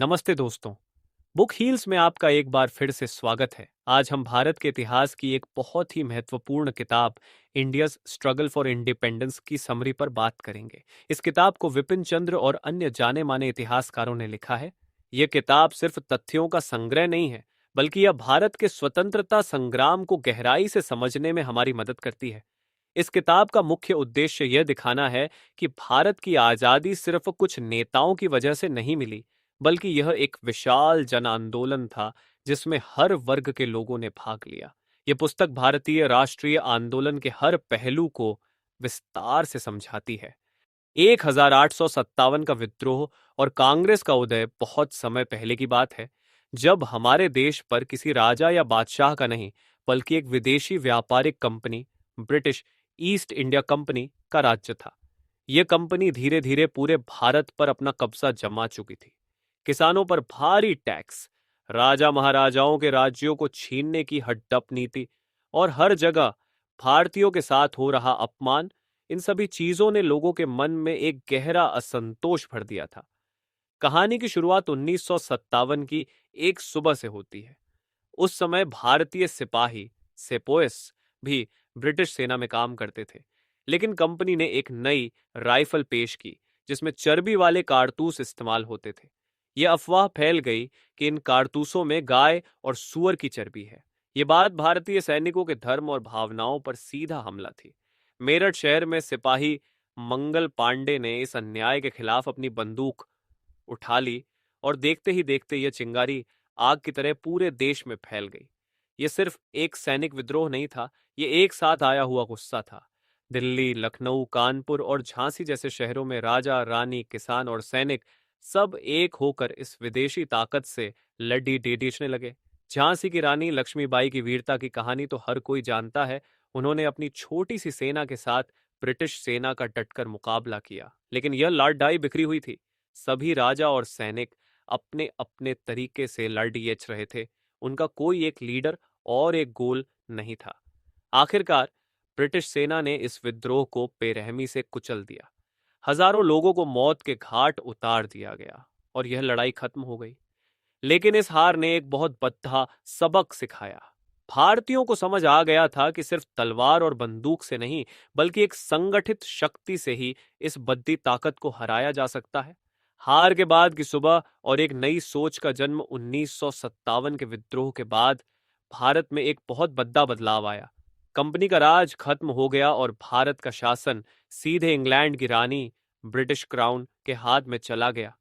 नमस्ते दोस्तों। Book heels में आपका एक बार फिर से स्वागत है। आज हम भारत के इतिहास की एक बहुत ही महत्वपूर्ण किताब इंडियाज स्ट्रगल फॉर इंडिपेंडेंस की समरी पर बात करेंगे। इस किताब को विपिन चंद्र और अन्य जाने माने इतिहासकारों ने लिखा है। यह किताब सिर्फ तथ्यों का संग्रह नहीं है, बल्कि यह भारत के स्वतंत्रता संग्राम को गहराई से समझने में हमारी मदद करती है। इस किताब का मुख्य उद्देश्य यह दिखाना है कि भारत की आजादी सिर्फ कुछ नेताओं की वजह से नहीं मिली, बल्कि यह एक विशाल जन आंदोलन था जिसमें हर वर्ग के लोगों ने भाग लिया। यह पुस्तक भारतीय राष्ट्रीय आंदोलन के हर पहलू को विस्तार से समझाती है। 1857 का विद्रोह और कांग्रेस का उदय बहुत समय पहले की बात है, जब हमारे देश पर किसी राजा या बादशाह का नहीं, बल्कि एक विदेशी व्यापारिक company, British east India company का राज्य था। यह कंपनी धीरे धीरे पूरे भारत पर अपना कब्जा जमा चुकी थी। किसानों पर भारी टैक्स, राजा महाराजाओं के राज्यों को छीनने की हड्डप नीति और हर जगह भारतीयों के साथ हो रहा अपमान, इन सभी चीजों ने लोगों के मन में एक गहरा असंतोष भर दिया था। कहानी की शुरुआत 1957 की एक सुबह से होती है। उस समय भारतीय सिपाही सेपोयस भी ब्रिटिश सेना में काम करते थे, लेकिन कंपनी ने एक नई राइफल पेश की जिसमें चर्बी वाले कारतूस इस्तेमाल होते थे। यह अफवाह फैल गई कि इन कारतूसों में गाय और सूअर की चर्बी है। यह बात भारतीय सैनिकों के धर्म और भावनाओं पर सीधा हमला थी। मेरठ शहर में सिपाही मंगल पांडे ने इस अन्याय के खिलाफ अपनी बंदूक उठा ली और देखते ही देखते यह चिंगारी आग की तरह पूरे देश में फैल गई। यह सिर्फ एक सैनिक विद्रोह नहीं था, यह एक साथ आया हुआ गुस्सा था। दिल्ली, लखनऊ, कानपुर और झांसी जैसे शहरों में राजा, रानी, किसान और सैनिक सब एक होकर इस विदेशी ताकत से लड्डी डीडीचने लगे। झांसी की रानी लक्ष्मीबाई की वीरता की कहानी तो हर कोई जानता है। उन्होंने अपनी छोटी सी सेना के साथ ब्रिटिश सेना का डटकर मुकाबला किया, लेकिन यह लड़ाई बिखरी हुई थी। सभी राजा और सैनिक अपने अपने तरीके से लड़ियच रहे थे। उनका कोई एक लीडर और एक गोल नहीं था। आखिरकार ब्रिटिश सेना ने इस विद्रोह को बेरहमी से कुचल दिया। हजारों लोगों को मौत के घाट उतार दिया गया और यह लड़ाई खत्म हो गई। लेकिन इस हार ने एक बहुत बद्दा सबक सिखाया। भारतीयों को समझ आ गया था कि सिर्फ तलवार और बंदूक से नहीं, बल्कि एक संगठित शक्ति से ही इस बद्दी ताकत को हराया जा सकता है। हार के बाद की सुबह और एक नई सोच का जन्म 1957 के विद्रोह के बाद भारत में एक बहुत बड़ा बदलाव आया। कंपनी का राज खत्म हो गया और भारत का शासन सीधे इंग्लैंड की रानी, ब्रिटिश क्राउन के हाथ में चला गया।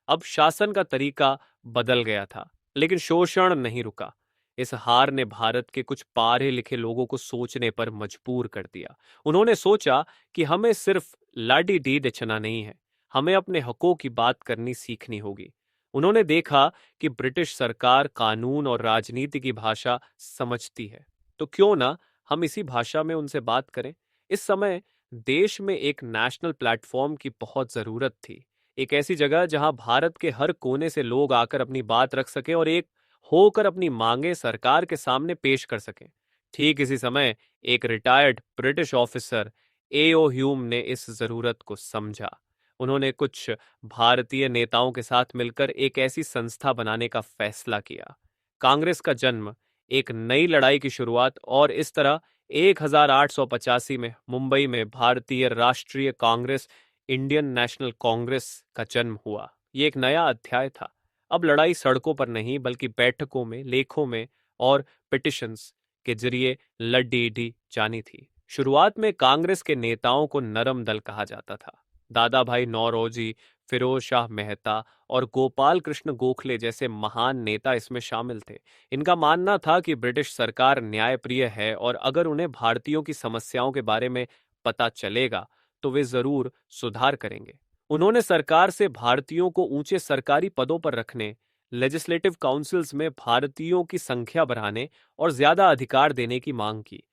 अब शासन का तरीका बदल गया था, लेकिन शोषण नहीं रुका। इस हार ने भारत के कुछ पढ़े लिखे लोगों को सोचने पर मजबूर कर दिया। उन्होंने सोचा कि हमें सिर्फ लाडी डी दचना नहीं है, हमें अपने हकों की बात करनी सीखनी होगी। उन्होंने देखा कि ब्रिटिश सरकार कानून और राजनीति की भाषा समझती है, तो क्यों ना हम इसी भाषा में उनसे बात करें। इस समय देश में एक नेशनल प्लेटफॉर्म की बहुत जरूरत थी। एक ऐसी जगह जहां भारत के हर कोने से लोग आकर अपनी बात रख सके और एक होकर अपनी मांगे सरकार के सामने पेश कर सकें। ठीक इसी समय एक रिटायर्ड ब्रिटिश ऑफिसर एओ ह्यूम ने इस जरूरत को समझा। उन्होंने कुछ भारतीय नेताओं के साथ मिलकर एक ऐसी संस्था बनाने का फैसला किया। कांग्रेस का जन्म, एक नई लड़ाई की शुरुआत और इस तरह 1885 में मुंबई में भारतीय राष्ट्रीय कांग्रेस, इंडियन नेशनल कांग्रेस का जन्म हुआ। ये एक नया अध्याय था। अब लड़ाई सड़कों पर नहीं, बल्कि बैठकों में, लेखों में और पिटिशंस के जरिए लड़ी डी जानी थी। शुरुआत में कांग्रेस के नेताओं को नरम दल कहा जाता था। दादा भाई नौरोजी, फिरोज शाह मेहता और गोपाल कृष्ण गोखले जैसे महान नेता इसमें शामिल थे। इनका मानना था कि ब्रिटिश सरकार न्यायप्रिय है और अगर उन्हें भारतीयों की समस्याओं के बारे में पता चलेगा तो वे जरूर सुधार करेंगे। उन्होंने सरकार से भारतीयों को ऊंचे सरकारी पदों पर रखने, लेजिस्लेटिव काउंसिल्स में भारतीयों की संख्या बढ़ाने और ज्यादा अधिकार देने की मांग की।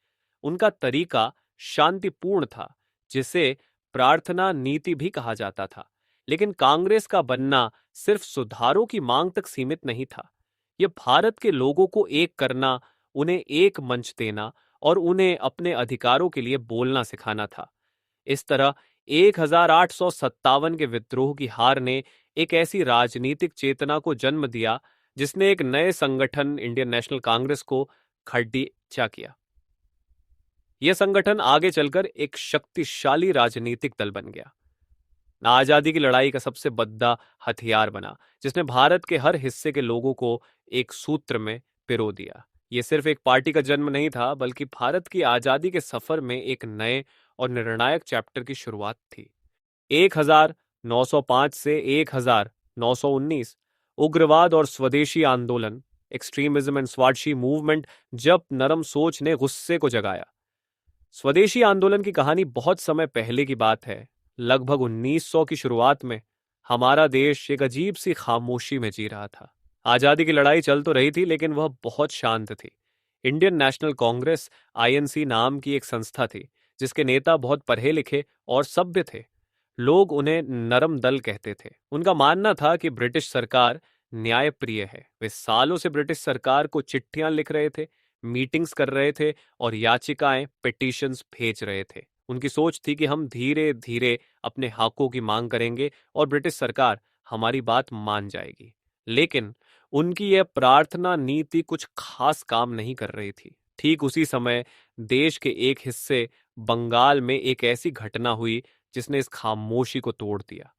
उनका तरीका शांतिपूर्ण था, जिसे प्रार्थना नीति भी कहा जाता था। लेकिन कांग्रेस का बनना सिर्फ सुधारों की मांग तक सीमित नहीं था। यह भारत के लोगों को एक करना, उन्हें एक मंच देना और उन्हें अपने अधिकारों के लिए बोलना सिखाना था। इस तरह 1857 के विद्रोह की हार ने एक ऐसी राजनीतिक चेतना को जन्म दिया जिसने एक नए संगठन इंडियन नेशनल कांग्रेस को खड़ीचा किया। यह संगठन आगे चलकर एक शक्तिशाली राजनीतिक दल बन गया, आजादी की लड़ाई का सबसे बड़ा हथियार बना, जिसने भारत के हर हिस्से के लोगों को एक सूत्र में पिरो दिया। यह सिर्फ एक पार्टी का जन्म नहीं था, बल्कि भारत की आजादी के सफर में एक नए और निर्णायक चैप्टर की शुरुआत थी। 1905 से 1919 उग्रवाद और स्वदेशी आंदोलन, एक्सट्रीमिज्म एंड स्वार्थी मूवमेंट, जब नरम सोच ने गुस्से को जगाया। स्वदेशी आंदोलन की कहानी बहुत समय पहले की बात है। लगभग 1900 की शुरुआत में हमारा देश एक अजीब सी खामोशी में जी रहा था। आजादी की लड़ाई चल तो रही थी, लेकिन वह बहुत शांत थी। इंडियन नेशनल कांग्रेस आईएनसी नाम की एक संस्था थी, जिसके नेता बहुत पढ़े लिखे और सभ्य थे। लोग उन्हें नरम दल कहते थे। उनका मानना था कि ब्रिटिश सरकार न्यायप्रिय है। वे सालों से ब्रिटिश सरकार को चिट्ठियां लिख रहे थे, मीटिंग्स कर रहे थे और याचिकाएं, पिटीशंस भेज रहे थे। उनकी सोच थी कि हम धीरे धीरे अपने हकों की मांग करेंगे और ब्रिटिश सरकार हमारी बात मान जाएगी। लेकिन उनकी यह प्रार्थना नीति कुछ खास काम नहीं कर रही थी। ठीक उसी समय देश के एक हिस्से बंगाल में एक ऐसी घटना हुई जिसने इस खामोशी को तोड़ दिया।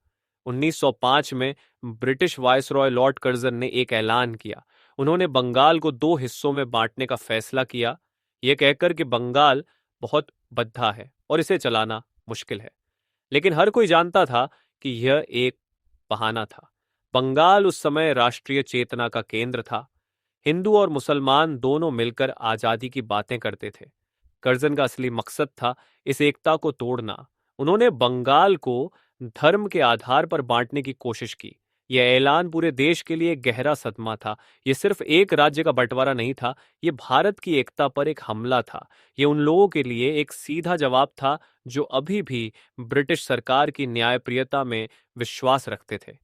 1905 में ब्रिटिश वायसरॉय लॉर्ड कर्जन ने एक ऐलान किया। उन्होंने बंगाल को दो हिस्सों में बांटने का फैसला किया, यह कहकर कि बंगाल बहुत बद्धा है और इसे चलाना मुश्किल है। लेकिन हर कोई जानता था कि यह एक बहाना था। बंगाल उस समय राष्ट्रीय चेतना का केंद्र था। हिंदू और मुसलमान दोनों मिलकर आजादी की बातें करते थे। कर्जन का असली मकसद था इस एकता को तोड़ना। उन्होंने बंगाल को धर्म के आधार पर बांटने की कोशिश की। यह ऐलान पूरे देश के लिए गहरा सदमा था। यह सिर्फ एक राज्य का बंटवारा नहीं था, यह भारत की एकता पर एक हमला था। यह उन लोगों के लिए एक सीधा जवाब था जो अभी भी ब्रिटिश सरकार की न्यायप्रियता में विश्वास रखते थे।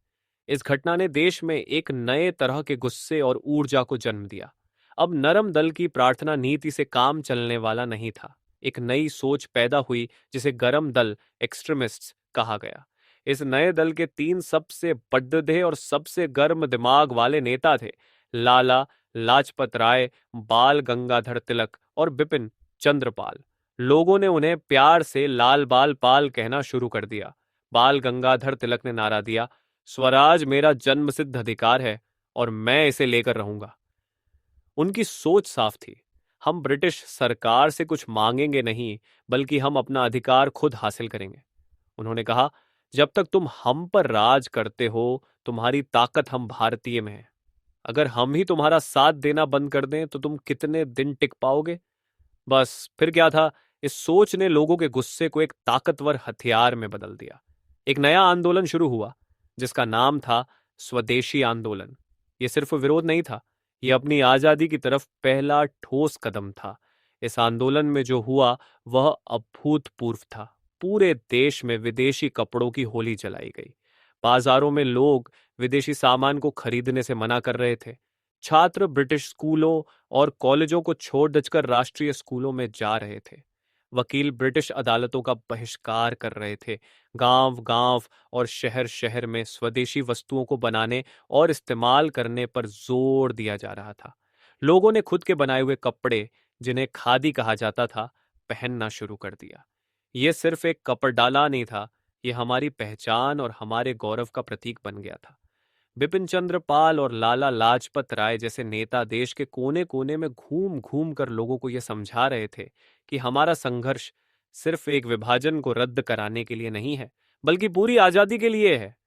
इस घटना ने देश में एक नए तरह के गुस्से और ऊर्जा को जन्म दिया। अब नरम दल की प्रार्थना नीति से काम चलने वाला नहीं था। एक नई सोच पैदा हुई जिसे गरम दल, एक्सट्रीमिस्ट्स कहा गया। इस नए दल के तीन सबसे बड़े और सबसे गर्म दिमाग वाले नेता थे, लाला लाजपत राय, बाल गंगाधर तिलक और बिपिन चंद्र पाल। लोगों ने उन्हें प्यार से लाल बाल पाल कहना शुरू कर दिया। बाल गंगाधर तिलक ने नारा दिया, स्वराज मेरा जन्मसिद्ध अधिकार है और मैं इसे लेकर रहूंगा। उनकी सोच साफ थी, हम ब्रिटिश सरकार से कुछ मांगेंगे नहीं, बल्कि हम अपना अधिकार खुद हासिल करेंगे। उन्होंने कहा, जब तक तुम हम पर राज करते हो, तुम्हारी ताकत हम भारतीय में है। अगर हम ही तुम्हारा साथ देना बंद कर दें तो तुम कितने दिन टिक पाओगे? बस फिर क्या था, इस सोच ने लोगों के गुस्से को एक ताकतवर हथियार में बदल दिया। एक नया आंदोलन शुरू हुआ जिसका नाम था स्वदेशी आंदोलन। यह सिर्फ विरोध नहीं था, यह अपनी आजादी की तरफ पहला ठोस कदम था। इस आंदोलन में जो हुआ वह अभूतपूर्व था। पूरे देश में विदेशी कपड़ों की होली जलाई गई। बाजारों में लोग विदेशी सामान को खरीदने से मना कर रहे थे। छात्र ब्रिटिश स्कूलों और कॉलेजों को छोड़ दचकर राष्ट्रीय स्कूलों में जा रहे थे। वकील ब्रिटिश अदालतों का बहिष्कार कर रहे थे। गांव-गांव और शहर-शहर में स्वदेशी वस्तुओं को बनाने और इस्तेमाल करने पर जोर दिया जा रहा था। लोगों ने खुद के बनाए हुए कपड़े, जिन्हें खादी कहा जाता था, पहनना शुरू कर दिया। यह सिर्फ एक कपड़डाला नहीं था, यह हमारी पहचान और हमारे गौरव का प्रतीक बन गया था। बिपिन चंद्र पाल और लाला लाजपत राय जैसे नेता देश के कोने कोने में घूम घूम कर लोगों को यह समझा रहे थे कि हमारा संघर्ष सिर्फ एक विभाजन को रद्द कराने के लिए नहीं है, बल्कि पूरी आजादी के लिए है।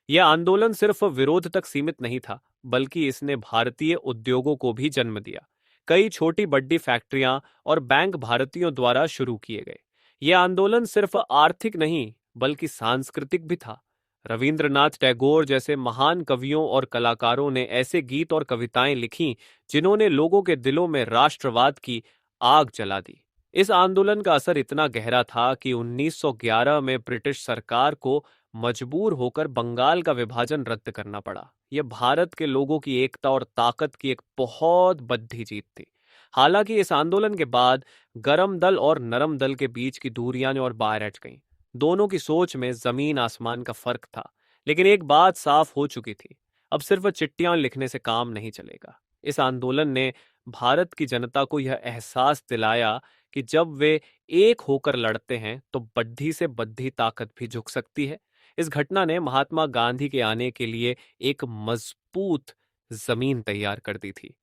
यह आंदोलन सिर्फ विरोध तक सीमित नहीं था, बल्कि इसने भारतीय उद्योगों को भी जन्म दिया। कई छोटी बड़ी फैक्ट्रियां और बैंक भारतीयों द्वारा शुरू किए गए। यह आंदोलन सिर्फ आर्थिक नहीं, बल्कि सांस्कृतिक भी था। रविंद्रनाथ टैगोर जैसे महान कवियों और कलाकारों ने ऐसे गीत और कविताएं लिखी जिन्होंने लोगों के दिलों में राष्ट्रवाद की आग जला दी। इस आंदोलन का असर इतना गहरा था कि 1911 में ब्रिटिश सरकार को मजबूर होकर बंगाल का विभाजन रद्द करना पड़ा। यह भारत के लोगों की एकता और ताकत की एक बहुत बड़ी जीत थी। हालांकि इस आंदोलन के बाद गरम दल और नरम दल के बीच की दूरियां और बाहर हट गईं। दोनों की सोच में जमीन आसमान का फर्क था, लेकिन एक बात साफ हो चुकी थी, अब सिर्फ चिट्ठियां लिखने से काम नहीं चलेगा। इस आंदोलन ने भारत की जनता को यह एहसास दिलाया कि जब वे एक होकर लड़ते हैं तो बद्धी से बद्धी ताकत भी झुक सकती है। इस घटना ने महात्मा गांधी के आने के लिए एक मजबूत जमीन तैयार कर दी थी।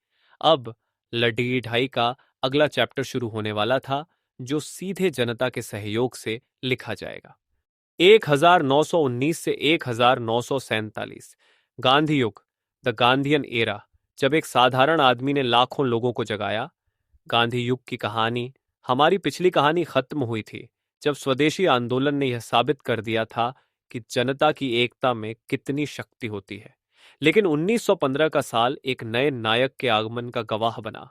अब लड़ी ढाई का अगला चैप्टर शुरू होने वाला था, जो सीधे जनता के सहयोग से लिखा जाएगा। 1919 से 1947 गांधी युग, द गांधीयन एरा, जब एक साधारण आदमी ने लाखों लोगों को जगाया। गांधी युग की कहानी, हमारी पिछली कहानी खत्म हुई थी जब स्वदेशी आंदोलन ने यह साबित कर दिया था कि जनता की एकता में कितनी शक्ति होती है। लेकिन 1915 का साल एक नए नायक के आगमन का गवाह बना।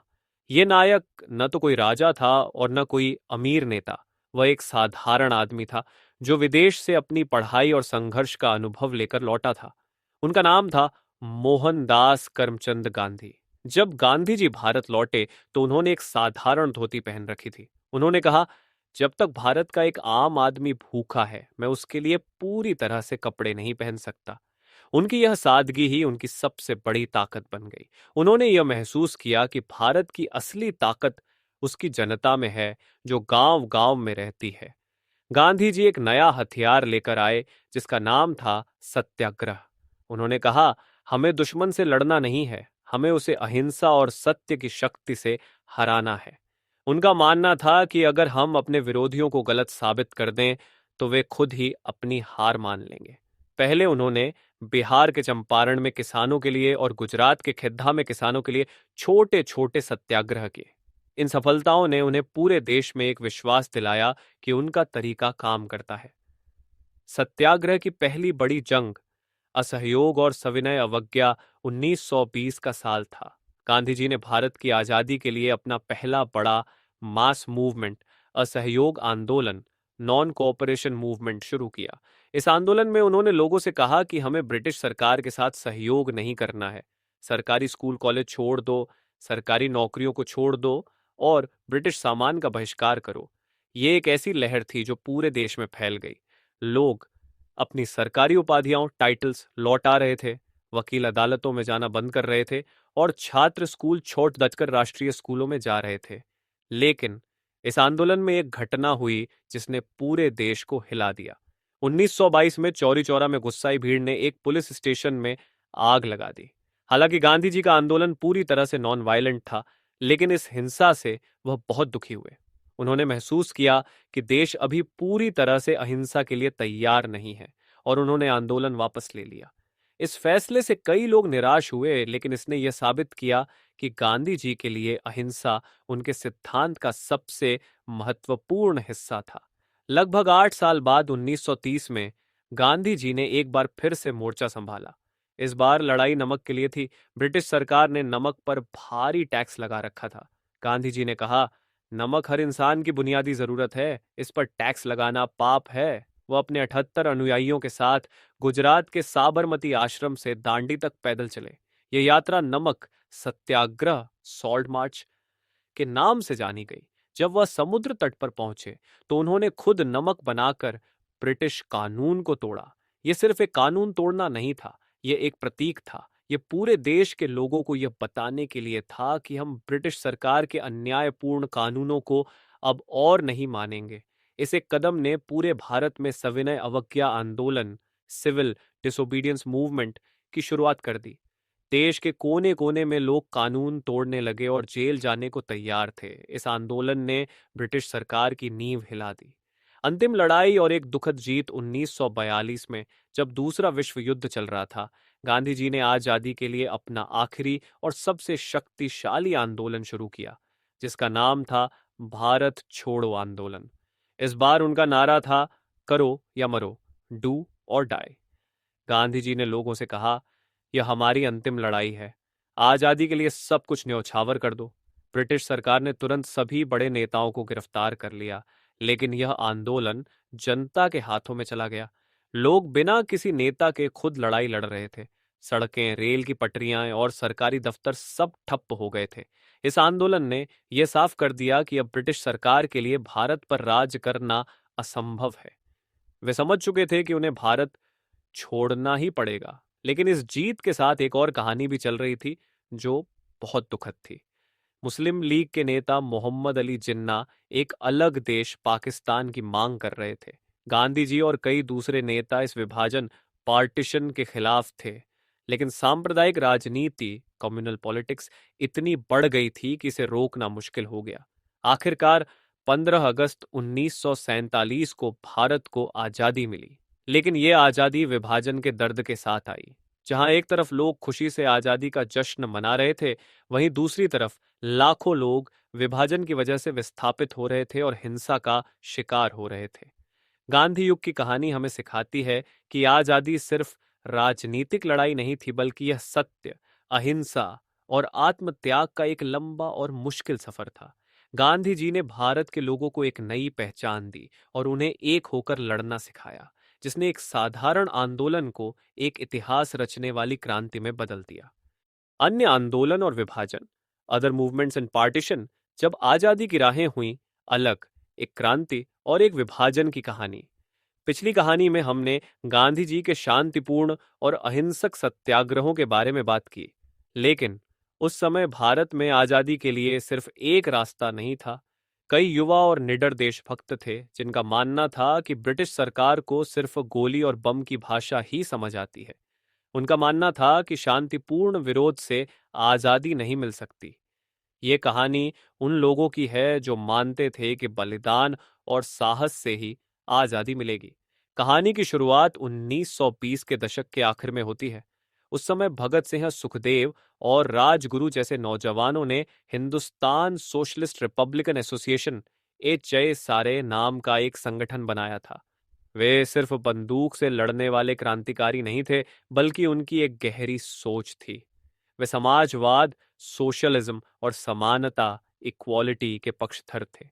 ये नायक न तो कोई राजा था और न कोई अमीर नेता, वह एक साधारण आदमी था जो विदेश से अपनी पढ़ाई और संघर्ष का अनुभव लेकर लौटा था। उनका नाम था मोहनदास करमचंद गांधी। जब गांधी जी भारत लौटे तो उन्होंने एक साधारण धोती पहन रखी थी। उन्होंने कहा, जब तक भारत का एक आम आदमी भूखा है, मैं उसके लिए पूरी तरह से कपड़े नहीं पहन सकता। उनकी यह सादगी ही उनकी सबसे बड़ी ताकत बन गई। उन्होंने यह महसूस किया कि भारत की असली ताकत उसकी जनता में है, जो गांव गांव में रहती है। गांधी जी एक नया हथियार लेकर आए जिसका नाम था सत्याग्रह। उन्होंने कहा, हमें दुश्मन से लड़ना नहीं है, हमें उसे अहिंसा और सत्य की शक्ति से हराना है। उनका मानना था कि अगर हम अपने विरोधियों को गलत साबित कर दें तो वे खुद ही अपनी हार मान लेंगे। पहले उन्होंने बिहार के चंपारण में किसानों के लिए और गुजरात के खेद्धा में किसानों के लिए छोटे छोटे सत्याग्रह किए। इन सफलताओं ने उन्हें पूरे देश में एक विश्वास दिलाया कि उनका तरीका काम करता है। सत्याग्रह की पहली बड़ी जंग, असहयोग और सविनय अवज्ञा, 1920 का साल था। गांधी जी ने भारत की आजादी के लिए अपना पहला बड़ा मास मूवमेंट, असहयोग आंदोलन, नॉन कोऑपरेशन मूवमेंट शुरू किया। इस आंदोलन में उन्होंने लोगों से कहा कि हमें ब्रिटिश सरकार के साथ सहयोग नहीं करना है। सरकारी स्कूल कॉलेज छोड़ दो, सरकारी नौकरियों को छोड़ दो और ब्रिटिश सामान का बहिष्कार करो। ये एक ऐसी लहर थी जो पूरे देश में फैल गई। लोग अपनी सरकारी उपाधियां, टाइटल्स लौटा रहे थे, वकील अदालतों में जाना बंद कर रहे थे और छात्र स्कूल छोड़ दचकर राष्ट्रीय स्कूलों में जा रहे थे। लेकिन इस आंदोलन में एक घटना हुई जिसने पूरे देश को हिला दिया। 1922 में चौरी चौरा में गुस्साई भीड़ ने एक पुलिस स्टेशन में आग लगा दी। हालांकि गांधी जी का आंदोलन पूरी तरह से नॉन वायलेंट था, लेकिन इस हिंसा से वह बहुत दुखी हुए। उन्होंने महसूस किया कि देश अभी पूरी तरह से अहिंसा के लिए तैयार नहीं है और उन्होंने आंदोलन वापस ले लिया। इस फैसले से कई लोग निराश हुए, लेकिन इसने यह साबित किया कि गांधी जी के लिए अहिंसा उनके सिद्धांत का सबसे महत्वपूर्ण हिस्सा था। लगभग 8 साल बाद 1930 में गांधी जी ने एक बार फिर से मोर्चा संभाला। इस बार लड़ाई नमक के लिए थी। ब्रिटिश सरकार ने नमक पर भारी टैक्स लगा रखा था। गांधी जी ने कहा, नमक हर इंसान की बुनियादी जरूरत है, इस पर टैक्स लगाना पाप है। वो अपने 78 अनुयायियों के साथ गुजरात के साबरमती आश्रम से दांडी तक पैदल चले। ये यात्रा नमक सत्याग्रह, सॉल्ट मार्च के नाम से जानी गई। जब वह समुद्र तट पर पहुंचे तो उन्होंने खुद नमक बनाकर ब्रिटिश कानून को तोड़ा। यह सिर्फ एक कानून तोड़ना नहीं था, यह एक प्रतीक था। यह पूरे देश के लोगों को यह बताने के लिए था कि हम ब्रिटिश सरकार के अन्यायपूर्ण कानूनों को अब और नहीं मानेंगे। इस एक कदम ने पूरे भारत में सविनय अवज्ञा आंदोलन, सिविल डिसोबीडियंस मूवमेंट की शुरुआत कर दी। देश के कोने कोने में लोग कानून तोड़ने लगे और जेल जाने को तैयार थे। इस आंदोलन ने ब्रिटिश सरकार की नींव हिला दी। अंतिम लड़ाई और एक दुखद जीत 1942 में, जब दूसरा विश्व युद्ध चल रहा था। गांधी जी ने आजादी के लिए अपना आखिरी और सबसे शक्तिशाली आंदोलन शुरू किया, जिसका नाम था भारत छोड़ो आंदोलन। इस बार उनका नारा था, करो या मरो, डू और डाई। गांधी जी ने लोगों से कहा, यह हमारी अंतिम लड़ाई है, आजादी के लिए सब कुछ न्यौछावर कर दो। ब्रिटिश सरकार ने तुरंत सभी बड़े नेताओं को गिरफ्तार कर लिया, लेकिन यह आंदोलन जनता के हाथों में चला गया। लोग बिना किसी नेता के खुद लड़ाई लड़ रहे थे। सड़कें, रेल की पटरियां और सरकारी दफ्तर सब ठप्प हो गए थे। इस आंदोलन ने यह साफ कर दिया कि अब ब्रिटिश सरकार के लिए भारत पर राज करना असंभव है। वे समझ चुके थे कि उन्हें भारत छोड़ना ही पड़ेगा। लेकिन इस जीत के साथ एक और कहानी भी चल रही थी जो बहुत दुखद थी। मुस्लिम लीग के नेता मोहम्मद अली जिन्ना एक अलग देश पाकिस्तान की मांग कर रहे थे। गांधी जी और कई दूसरे नेता इस विभाजन पार्टीशन के खिलाफ थे। लेकिन सांप्रदायिक राजनीति कम्युनल पॉलिटिक्स इतनी बढ़ गई थी कि इसे रोकना मुश्किल हो गया। आखिरकार 15 अगस्त 1947 को भारत को आजादी मिली। लेकिन ये आजादी विभाजन के दर्द के साथ आई। जहां एक तरफ लोग खुशी से आजादी का जश्न मना रहे थे, वहीं दूसरी तरफ लाखों लोग विभाजन की वजह से विस्थापित हो रहे थे और हिंसा का शिकार हो रहे थे। गांधी युग की कहानी हमें सिखाती है कि आजादी सिर्फ राजनीतिक लड़ाई नहीं थी, बल्कि यह सत्य, अहिंसा और आत्मत्याग का एक लंबा और मुश्किल सफर था। गांधी जी ने भारत के लोगों को एक नई पहचान दी और उन्हें एक होकर लड़ना सिखाया, जिसने एक साधारण आंदोलन को एक इतिहास रचने वाली क्रांति में बदल दिया। अन्य आंदोलन और विभाजन, अदर मूवमेंट्स एंड पार्टीशन, जब आजादी की राहें हुई अलग, एक क्रांति और एक विभाजन की कहानी। पिछली कहानी में हमने गांधी जी के शांतिपूर्ण और अहिंसक सत्याग्रहों के बारे में बात की। लेकिन उस समय भारत में आजादी के लिए सिर्फ एक रास्ता नहीं था। कई युवा और निडर देशभक्त थे जिनका मानना था कि ब्रिटिश सरकार को सिर्फ गोली और बम की भाषा ही समझ आती है। उनका मानना था कि शांतिपूर्ण विरोध से आजादी नहीं मिल सकती। ये कहानी उन लोगों की है जो मानते थे कि बलिदान और साहस से ही आजादी मिलेगी। कहानी की शुरुआत 1920 के दशक के आखिर में होती है। उस समय भगत सिंह, सुखदेव और राजगुरु जैसे नौजवानों ने हिंदुस्तान सोशलिस्ट रिपब्लिकन एसोसिएशन सारे नाम का एक संगठन बनाया था। वे सिर्फ बंदूक से लड़ने वाले क्रांतिकारी नहीं थे, बल्कि उनकी एक गहरी सोच थी। वे समाजवाद, सोशलिज्म और समानता, इक्वालिटी के पक्षधर थे।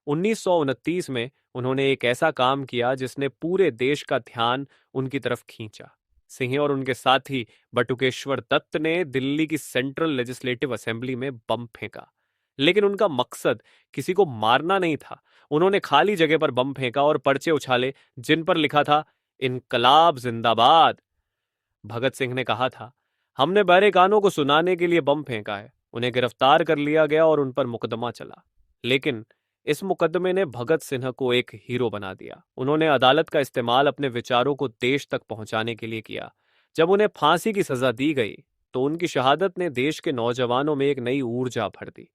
1929 में उन्होंने एक ऐसा काम किया जिसने पूरे देश का ध्यान उनकी तरफ खींचा। सिंह और उनके साथी बटुकेश्वर दत्त ने दिल्ली की सेंट्रल लेजिस्लेटिव असेंबली में बम फेंका। लेकिन उनका मकसद किसी को मारना नहीं था। उन्होंने खाली जगह पर बम फेंका और पर्चे उछाले जिन पर लिखा था, इनकलाब जिंदाबाद। भगत सिंह ने कहा था, हमने बहरे कानों को सुनाने के लिए बम फेंका है। उन्हें गिरफ्तार कर लिया गया और उन पर मुकदमा चला। लेकिन इस मुकदमे ने भगत सिंह को एक हीरो बना दिया। उन्होंने अदालत का इस्तेमाल अपने विचारों को देश तक पहुंचाने के लिए किया। जब उन्हें फांसी की सजा दी गई तो उनकी शहादत ने देश के नौजवानों में एक नई ऊर्जा भर दी।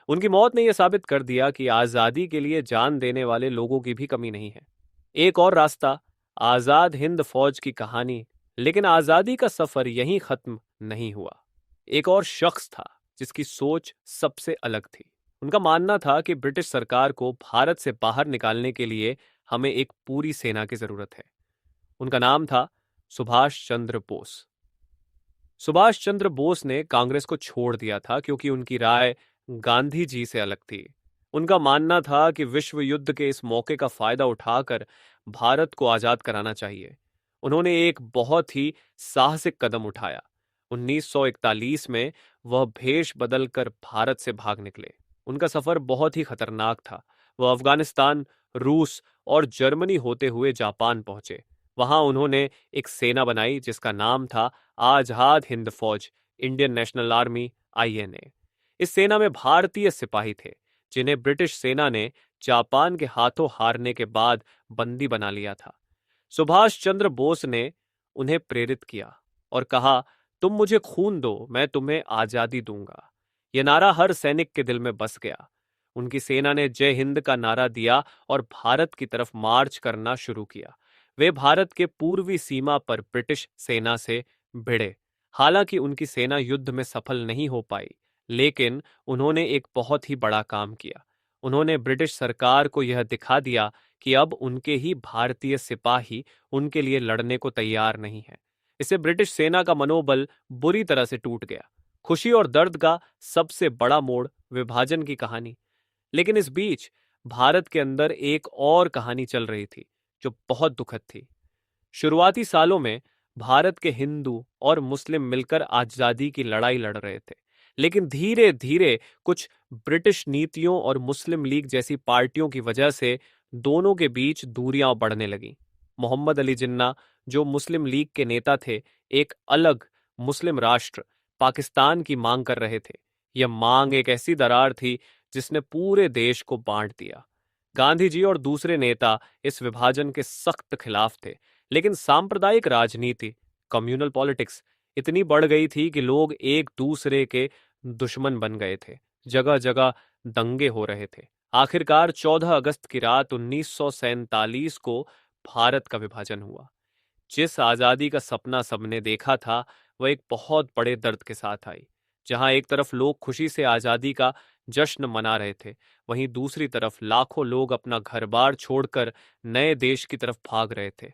उनकी मौत ने यह साबित कर दिया कि आजादी के लिए जान देने वाले लोगों की भी कमी नहीं है। एक और रास्ता, आजाद हिंद फौज की कहानी। लेकिन आजादी का सफर यहीं खत्म नहीं हुआ। एक और शख्स था जिसकी सोच सबसे अलग थी। उनका मानना था कि ब्रिटिश सरकार को भारत से बाहर निकालने के लिए हमें एक पूरी सेना की जरूरत है। उनका नाम था सुभाष चंद्र बोस। सुभाष चंद्र बोस ने कांग्रेस को छोड़ दिया था क्योंकि उनकी राय गांधी जी से अलग थी। उनका मानना था कि विश्व युद्ध के इस मौके का फायदा उठाकर भारत को आजाद कराना चाहिए। उन्होंने एक बहुत ही साहसिक कदम उठाया। 1941 में वह भेष बदलकर भारत से भाग निकले। उनका सफर बहुत ही खतरनाक था। वह अफगानिस्तान, रूस और जर्मनी होते हुए जापान पहुंचे। वहां उन्होंने एक सेना बनाई जिसका नाम था आजाद हिंद फौज, इंडियन नेशनल आर्मी, INA। इस सेना में भारतीय सिपाही थे जिन्हें ब्रिटिश सेना ने जापान के हाथों हारने के बाद बंदी बना लिया था। सुभाष चंद्र बोस ने उन्हें प्रेरित किया और कहा, तुम मुझे खून दो, मैं तुम्हें आजादी दूंगा। यह नारा हर सैनिक के दिल में बस गया। उनकी सेना ने जय हिंद का नारा दिया और भारत की तरफ मार्च करना शुरू किया। वे भारत के पूर्वी सीमा पर ब्रिटिश सेना से भिड़े। हालांकि उनकी सेना युद्ध में सफल नहीं हो पाई, लेकिन उन्होंने एक बहुत ही बड़ा काम किया। उन्होंने ब्रिटिश सरकार को यह दिखा दिया कि अब उनके ही भारतीय सिपाही उनके लिए लड़ने को तैयार नहीं है। इससे ब्रिटिश सेना का मनोबल बुरी तरह से टूट गया। खुशी और दर्द का सबसे बड़ा मोड़, विभाजन की कहानी। लेकिन इस बीच भारत के अंदर एक और कहानी चल रही थी जो बहुत दुखद थी। शुरुआती सालों में भारत के हिंदू और मुस्लिम मिलकर आजादी की लड़ाई लड़ रहे थे। लेकिन धीरे धीरे कुछ ब्रिटिश नीतियों और मुस्लिम लीग जैसी पार्टियों की वजह से दोनों के बीच दूरियां बढ़ने लगीं। मोहम्मद अली जिन्ना, जो मुस्लिम लीग के नेता थे, एक अलग मुस्लिम राष्ट्र पाकिस्तान की मांग कर रहे थे। यह मांग एक ऐसी दरार थी जिसने पूरे देश को बांट दिया। गांधी जी और दूसरे नेता इस विभाजन के सख्त खिलाफ थे, लेकिन सांप्रदायिक राजनीति, कम्युनल पॉलिटिक्स इतनी बढ़ गई थी कि लोग एक दूसरे के दुश्मन बन गए थे। जगह जगह दंगे हो रहे थे। आखिरकार 14 अगस्त की रात 1947 को भारत का विभाजन हुआ। जिस आजादी का सपना सबने देखा था, वह एक बहुत बड़े दर्द के साथ आई। जहां एक तरफ लोग खुशी से आजादी का जश्न मना रहे थे, वहीं दूसरी तरफ लाखों लोग अपना घर-बार छोड़कर नए देश की तरफ भाग रहे थे।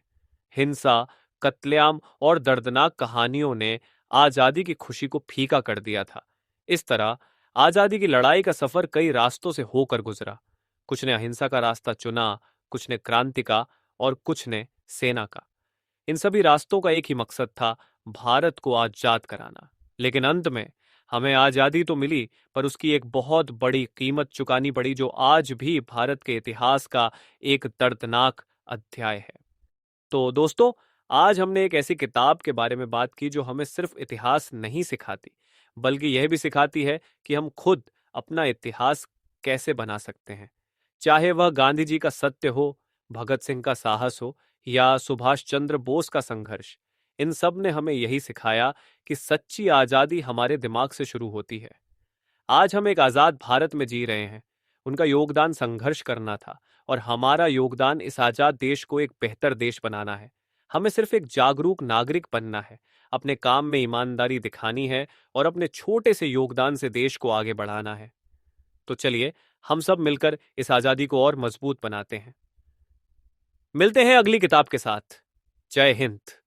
हिंसा, कत्लेआम और दर्दनाक कहानियों ने आजादी की खुशी को फीका कर दिया था। इस तरह आजादी की लड़ाई का सफर कई रास्तों से होकर गुजरा। कुछ ने अहिंसा का रास्ता चुना, कुछ ने क्रांति का और कुछ ने सेना का। इन सभी रास्तों का एक ही मकसद था, भारत को आजाद कराना। लेकिन अंत में हमें आजादी तो मिली, पर उसकी एक बहुत बड़ी कीमत चुकानी पड़ी, जो आज भी भारत के इतिहास का एक दर्दनाक अध्याय है। तो दोस्तों, आज हमने एक ऐसी किताब के बारे में बात की जो हमें सिर्फ इतिहास नहीं सिखाती, बल्कि यह भी सिखाती है कि हम खुद अपना इतिहास कैसे बना सकते हैं। चाहे वह गांधी जी का सत्य हो, भगत सिंह का साहस हो या सुभाष चंद्र बोस का संघर्ष, इन सब ने हमें यही सिखाया कि सच्ची आजादी हमारे दिमाग से शुरू होती है। आज हम एक आजाद भारत में जी रहे हैं। उनका योगदान संघर्ष करना था, और हमारा योगदान इस आजाद देश को एक बेहतर देश बनाना है। हमें सिर्फ एक जागरूक नागरिक बनना है, अपने काम में ईमानदारी दिखानी है और अपने छोटे से योगदान से देश को आगे बढ़ाना है। तो चलिए, हम सब मिलकर इस आजादी को और मजबूत बनाते हैं। मिलते हैं अगली किताब के साथ। जय हिंद।